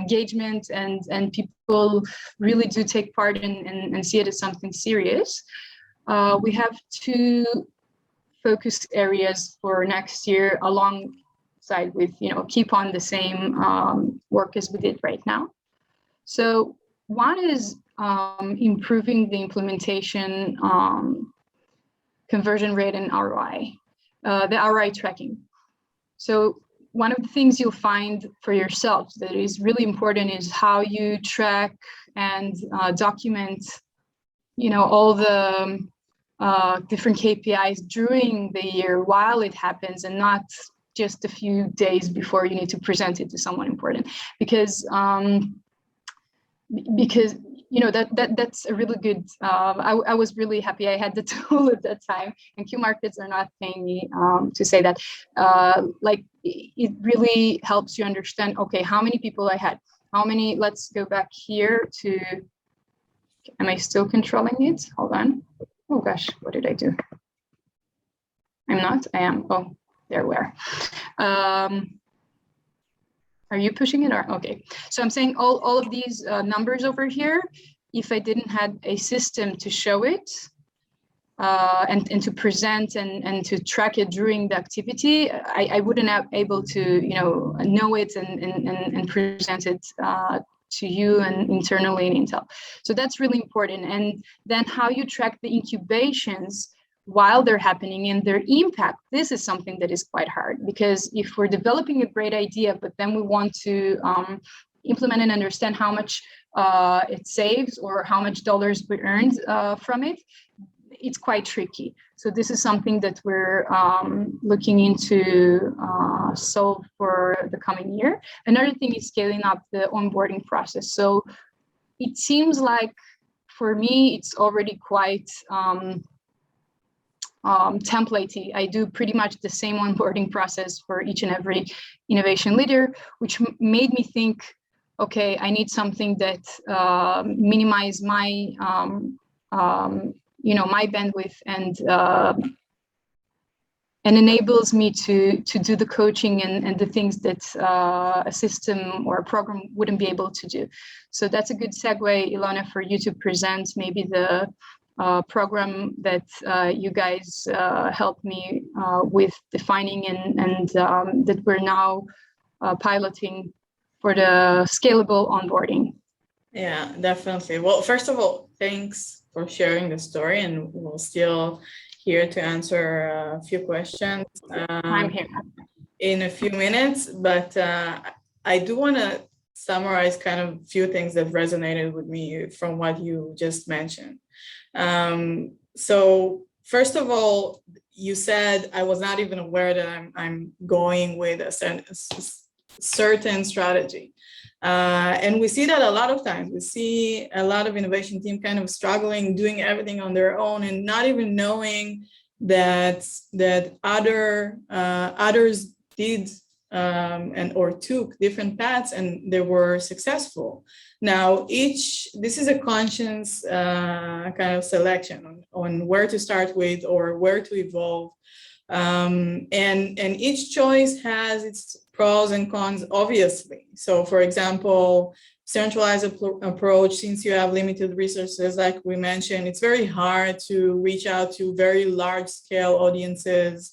engagement and people really do take part and see it as something serious. We have 2 focus areas for next year alongside with keep on the same work as we did right now. So one is improving the implementation conversion rate and ROI, the ROI tracking. So one of the things you'll find for yourself that is really important is how you track and document, all the different KPIs during the year while it happens, and not just a few days before you need to present it to someone important, because that's a really good, I was really happy I had the tool at that time, and Q Markets are not paying me to say that. It really helps you understand, okay, how many people I had, let's go back here to, am I still controlling it? Hold on. Oh gosh, what did I do? I'm not, I am, oh, there we are. Are you pushing it or, okay. So I'm saying all of these numbers over here, if I didn't have a system to show it and to present and to track it during the activity, I wouldn't have able to, know it and present it to you and internally in Intel. So that's really important. And then how you track the incubations while they're happening and their impact. This is something that is quite hard, because if we're developing a great idea, but then we want to implement and understand how much it saves or how much dollars we earned from it, it's quite tricky. So this is something that we're looking into solve for the coming year. Another thing is scaling up the onboarding process. So it seems like, for me, it's already quite templatey. I do pretty much the same onboarding process for each and every innovation leader, which made me think, okay, I need something that minimize my my bandwidth and enables me to do the coaching and the things that a system or a program wouldn't be able to do. So that's a good segue, Ilona, for you to present maybe the program that you guys helped me with defining and that we're now piloting for the scalable onboarding. Yeah, definitely. Well, first of all, thanks for sharing the story, and we're still here to answer a few questions. I'm here in a few minutes, but I do want to summarize kind of a few things that resonated with me from what you just mentioned. So first of all, you said I was not even aware that I'm going with a certain strategy. And we see that a lot of times. We see a lot of innovation team kind of struggling, doing everything on their own and not even knowing that others did or took different paths and they were successful. Now, this is a conscious kind of selection on where to start with or where to evolve. And each choice has its pros and cons, obviously. So for example, centralized approach, since you have limited resources, like we mentioned, it's very hard to reach out to very large scale audiences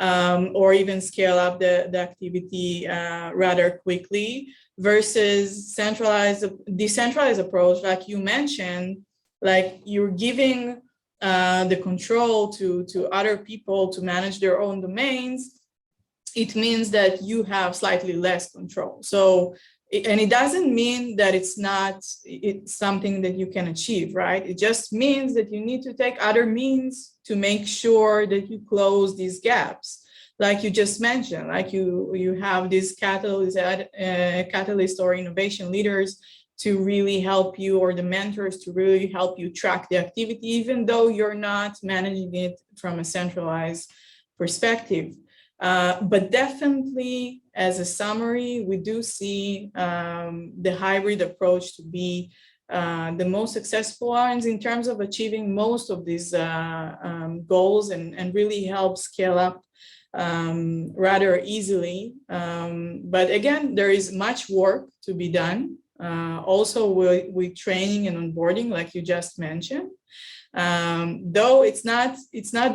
or even scale up the activity rather quickly, versus decentralized approach, like you mentioned, like you're giving the control to other people to manage their own domains. It means that you have slightly less control. So, and it doesn't mean that it's something that you can achieve, right? It just means that you need to take other means to make sure that you close these gaps. like you just mentioned, like you have these catalyst or innovation leaders to really help you, or the mentors to really help you track the activity, even though you're not managing it from a centralized perspective. But definitely, as a summary, we do see the hybrid approach to be the most successful ones in terms of achieving most of these goals, and really help scale up rather easily. But again, there is much work to be done. Also with training and onboarding, like you just mentioned. Though it's not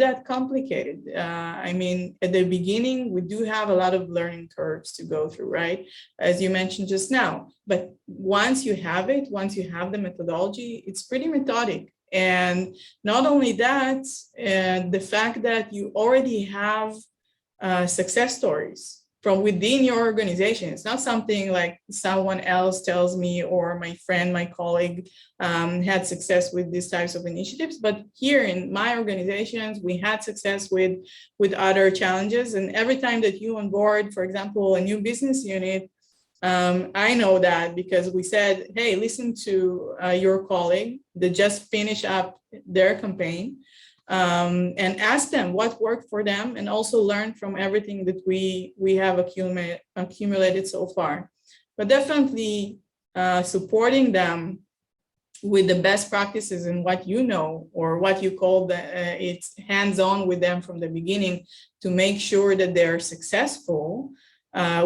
that complicated. I mean, at the beginning, we do have a lot of learning curves to go through, right? As you mentioned just now. But once you have it, once you have the methodology, it's pretty methodic. And not only that, the fact that you already have success stories from within your organization. It's not something like someone else tells me, or my friend, my colleague had success with these types of initiatives. But here in my organizations, we had success with other challenges. And every time that you onboard, for example, a new business unit, I know that because we said, hey, listen to your colleague that just finished up their campaign. And ask them what worked for them, and also learn from everything that we have accumulated so far. But definitely supporting them with the best practices and what you know, or what you call it's hands-on with them from the beginning, to make sure that they're successful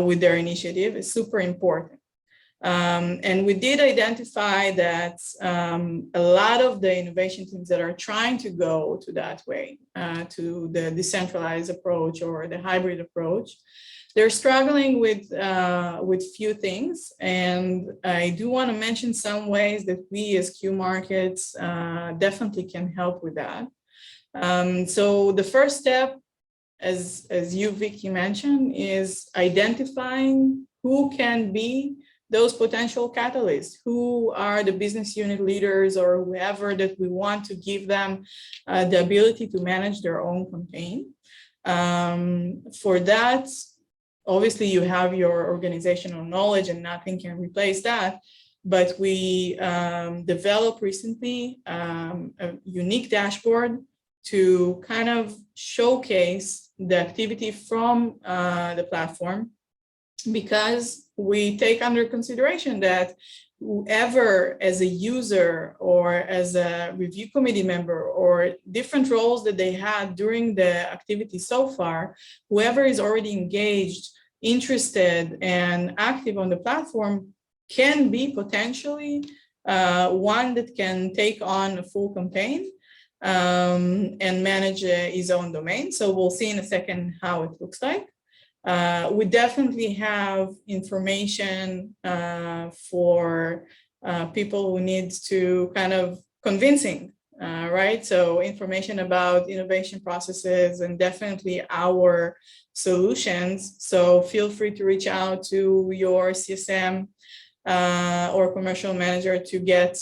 with their initiative is super important. And we did identify that a lot of the innovation teams that are trying to go to that way, to the decentralized approach or the hybrid approach, they're struggling with few things. And I do want to mention some ways that we as Q Markets definitely can help with that. So the first step, as you, Viki, mentioned, is identifying who can be those potential catalysts, who are the business unit leaders or whoever that we want to give them the ability to manage their own campaign. For that, obviously you have your organizational knowledge and nothing can replace that, but we developed recently a unique dashboard to kind of showcase the activity from the platform, because we take under consideration that whoever, as a user or as a review committee member, or different roles that they had during the activity so far, whoever is already engaged, interested, and active on the platform can be potentially one that can take on a full campaign and manage his own domain. So we'll see in a second how it looks like. We definitely have information for people who need to kind of convincing, right? So information about innovation processes and definitely our solutions. So feel free to reach out to your CSM or commercial manager to get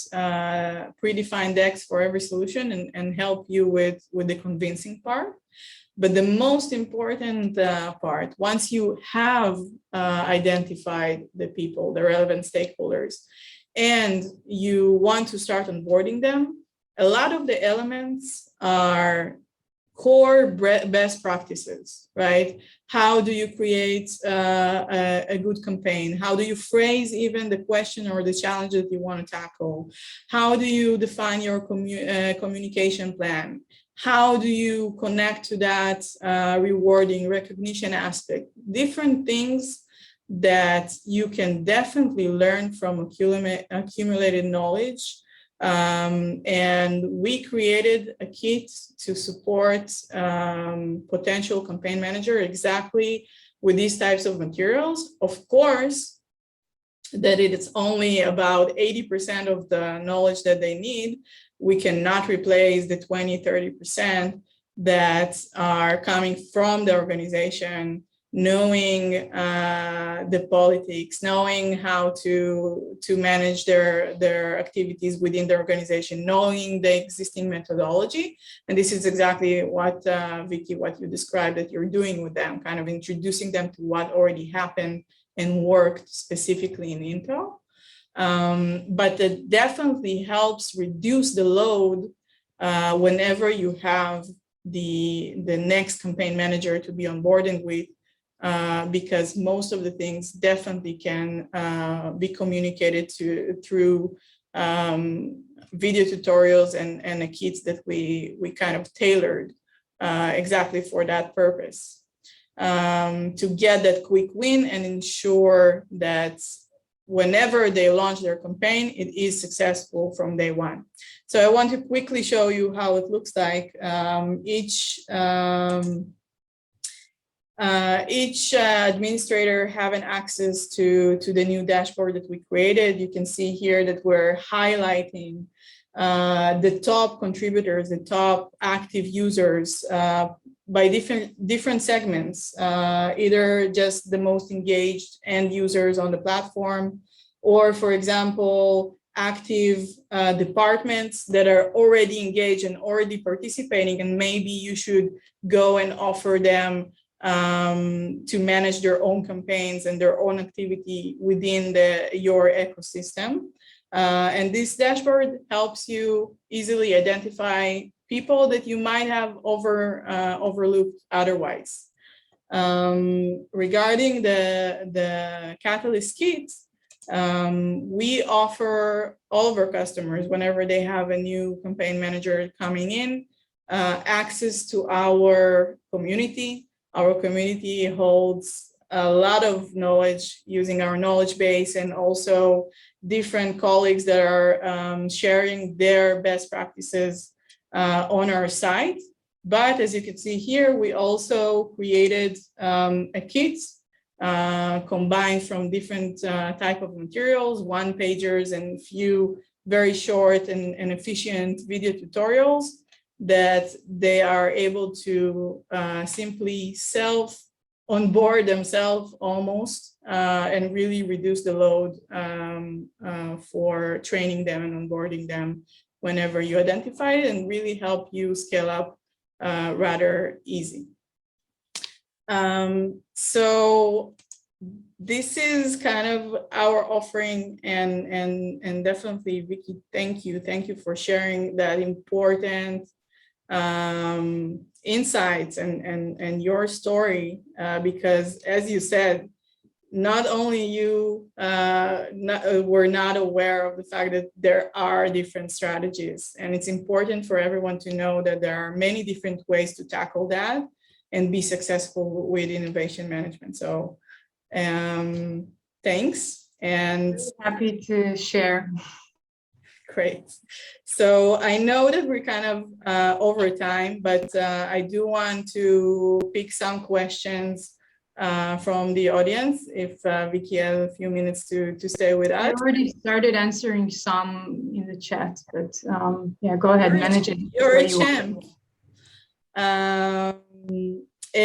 predefined decks for every solution and help you with the convincing part. But the most important part, once you have identified the people, the relevant stakeholders, and you want to start onboarding them, a lot of the elements are core best practices, right? How do you create a good campaign? How do you phrase even the question or the challenge that you want to tackle? How do you define your communication plan? How do you connect to that rewarding recognition aspect? Different things that you can definitely learn from accumulated knowledge. And we created a kit to support potential campaign manager exactly with these types of materials. Of course, that it's only about 80% of the knowledge that they need. We cannot replace the 20-30% that are coming from the organization knowing the politics, knowing how to manage their activities within the organization, knowing the existing methodology. And this is exactly what, Viki, what you described that you're doing with them, kind of introducing them to what already happened and worked specifically in Intel. But it definitely helps reduce the load whenever you have the next campaign manager to be onboarding with, because most of the things definitely can be communicated through video tutorials and the kits that we kind of tailored exactly for that purpose, to get that quick win and ensure that whenever they launch their campaign, it is successful from day one. So I want to quickly show you how it looks like. Each administrator having access to the new dashboard that we created. You can see here that we're highlighting the top contributors, the top active users by different segments, either just the most engaged end users on the platform, or for example, active departments that are already engaged and already participating, and maybe you should go and offer them to manage their own campaigns and their own activity within your ecosystem. And this dashboard helps you easily identify people that you might have overlooked otherwise. Regarding the Catalyst kits, we offer all of our customers, whenever they have a new campaign manager coming in, access to our community. Our community holds a lot of knowledge using our knowledge base, and also different colleagues that are sharing their best practices on our site. But as you can see here, we also created a kit combined from different type of materials, one-pagers and few very short and efficient video tutorials that they are able to simply self-onboard themselves almost, and really reduce the load for training them and onboarding them whenever you identify it, and really help you scale up rather easy. So this is kind of our offering, and definitely, Viki, thank you for sharing that important insights and your story, because as you said, not only you were not aware of the fact that there are different strategies, and it's important for everyone to know that there are many different ways to tackle that and be successful with innovation management. So thanks, and Happy to share. great. So I know that we're kind of over time, but I do want to pick some questions from the audience, if Viki has a few minutes to stay with us. I already started answering some in the chat, but yeah, go ahead, manage it. You're a champ.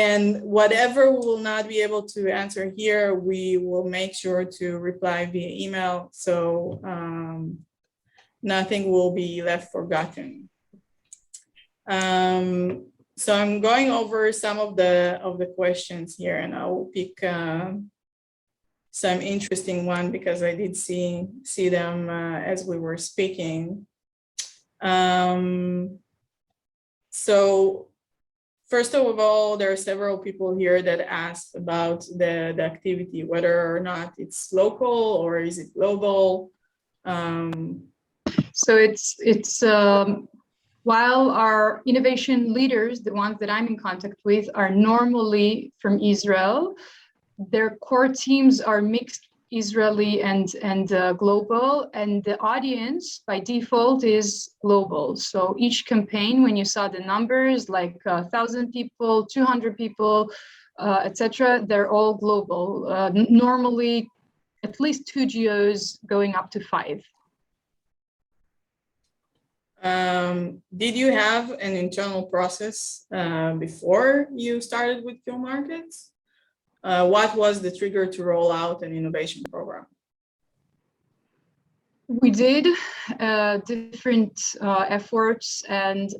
And whatever we will not be able to answer here, we will make sure to reply via email, so nothing will be left forgotten. So I'm going over some of the questions here, and I will pick some interesting one because I did see them as we were speaking. So first of all, there are several people here that asked about the activity, whether or not it's local or is it global. So it's while our innovation leaders, the ones that I'm in contact with, are normally from Israel, their core teams are mixed Israeli and global, and the audience by default is global. So each campaign, when you saw the numbers, like 1,000 people, 200 people, etc., they're all global. Normally, at least 2 geos, going up to 5. Did you have an internal process before you started with your markets? what was the trigger to roll out an innovation program? We did different efforts, and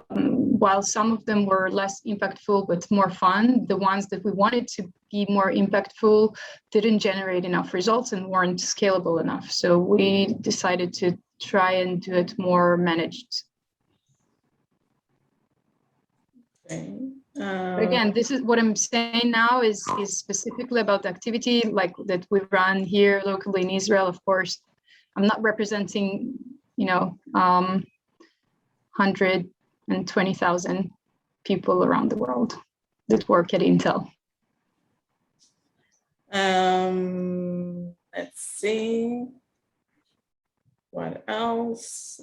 while some of them were less impactful but more fun, the ones that we wanted to be more impactful didn't generate enough results and weren't scalable enough. So we decided to try and do it more managed. Okay. Again, this is what I'm saying now is specifically about the activity like that we run here locally in Israel. Of course, I'm not representing, 120,000 people around the world that work at Intel. Let's see. What else?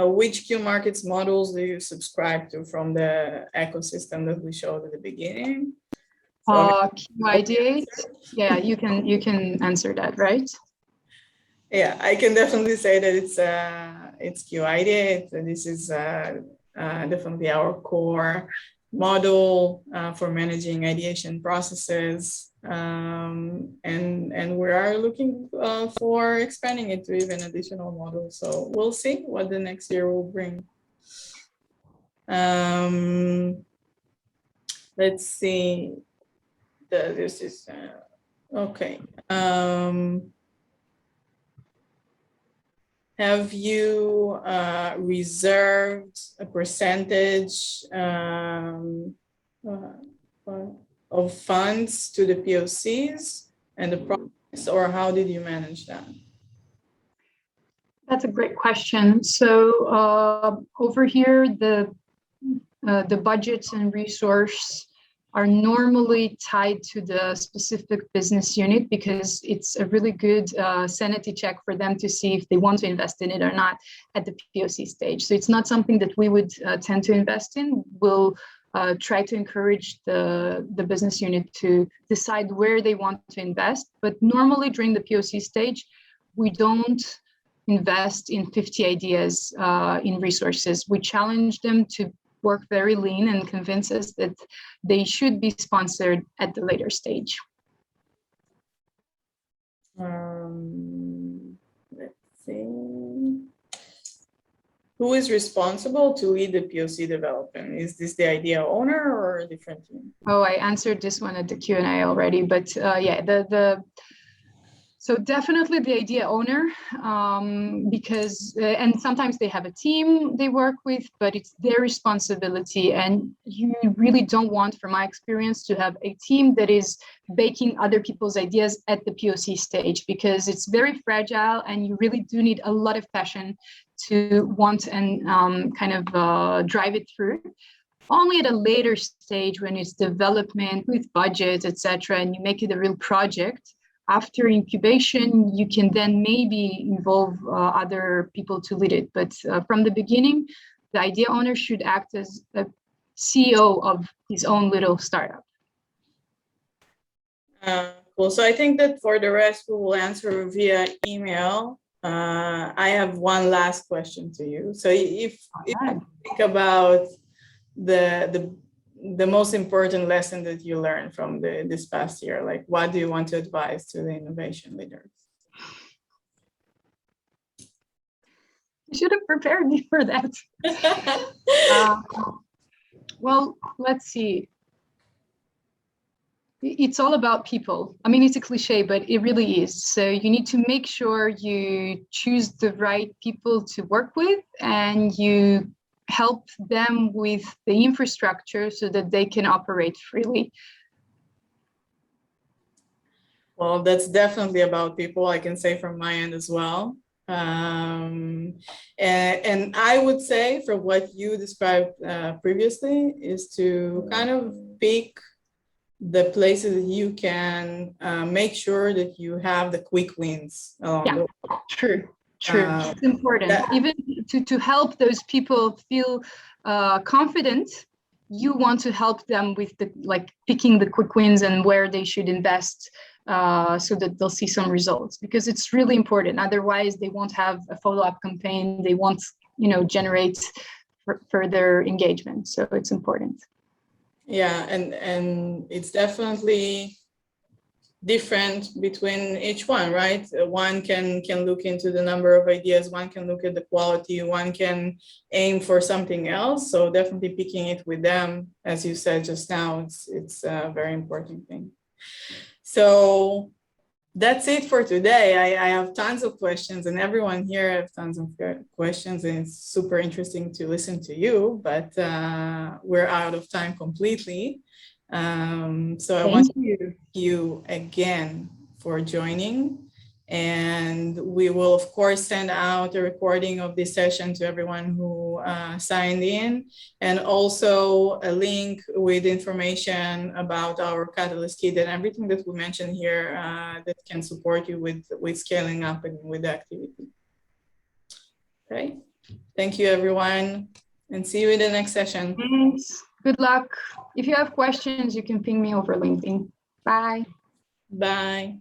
Which Q markets models do you subscribe to from the ecosystem that we showed at the beginning? QID8. Yeah, you can answer that, right? Yeah, I can definitely say that it's QID8. This is definitely our core model for managing ideation processes, and we are looking for expanding it to even additional models. So we'll see what the next year will bring. Let's see. This is okay. Have you reserved a percentage of funds to the POCs and the projects, or how did you manage that? That's a great question. So over here, the budgets and resource are normally tied to the specific business unit because it's a really good sanity check for them to see if they want to invest in it or not at the POC stage. So it's not something that we would tend to invest in. We'll try to encourage the business unit to decide where they want to invest. But normally during the POC stage, we don't invest in 50 ideas in resources. We challenge them to work very lean and convince us that they should be sponsored at the later stage. Let's see. Who is responsible to lead the POC development? Is this the idea owner or a different team? Oh, I answered this one at the Q&A already, but yeah, so definitely the idea owner, because, and sometimes they have a team they work with, but it's their responsibility. And you really don't want, from my experience, to have a team that is baking other people's ideas at the POC stage, because it's very fragile and you really do need a lot of passion to want and drive it through. Only at a later stage when it's development with budget, etc., and you make it a real project, after incubation, you can then maybe involve other people to lead it. But from the beginning, the idea owner should act as a CEO of his own little startup. Cool. So I think that for the rest, we will answer via email. I have one last question to you. So if you think about the most important lesson that you learned from this past year, like what do you want to advise to the innovation leaders? You should have prepared me for that. Well, let's see. It's all about people. I mean, it's a cliche, but it really is. So you need to make sure you choose the right people to work with, and you help them with the infrastructure so that they can operate freely. Well, that's definitely about people, I can say from my end as well. And I would say, for what you described previously, is to kind of pick the places that you can make sure that you have the quick wins along the way. True. It's important. Even to help those people feel confident, you want to help them with picking the quick wins and where they should invest so that they'll see some results, because it's really important. Otherwise, they won't have a follow-up campaign. They won't, generate further engagement. So it's important. Yeah, and it's definitely different between each one, right? One can look into the number of ideas, one can look at the quality, one can aim for something else. So definitely picking it with them, as you said just now, it's a very important thing. So that's it for today. I have tons of questions, and everyone here have tons of questions, and it's super interesting to listen to you, but we're out of time completely. So I want to thank you again for joining, and we will of course send out a recording of this session to everyone who signed in, and also a link with information about our Catalyst Kit and everything that we mentioned here that can support you with scaling up and with the activity. Okay, thank you everyone, and see you in the next session. Thanks. Good luck. If you have questions, you can ping me over LinkedIn. Bye. Bye.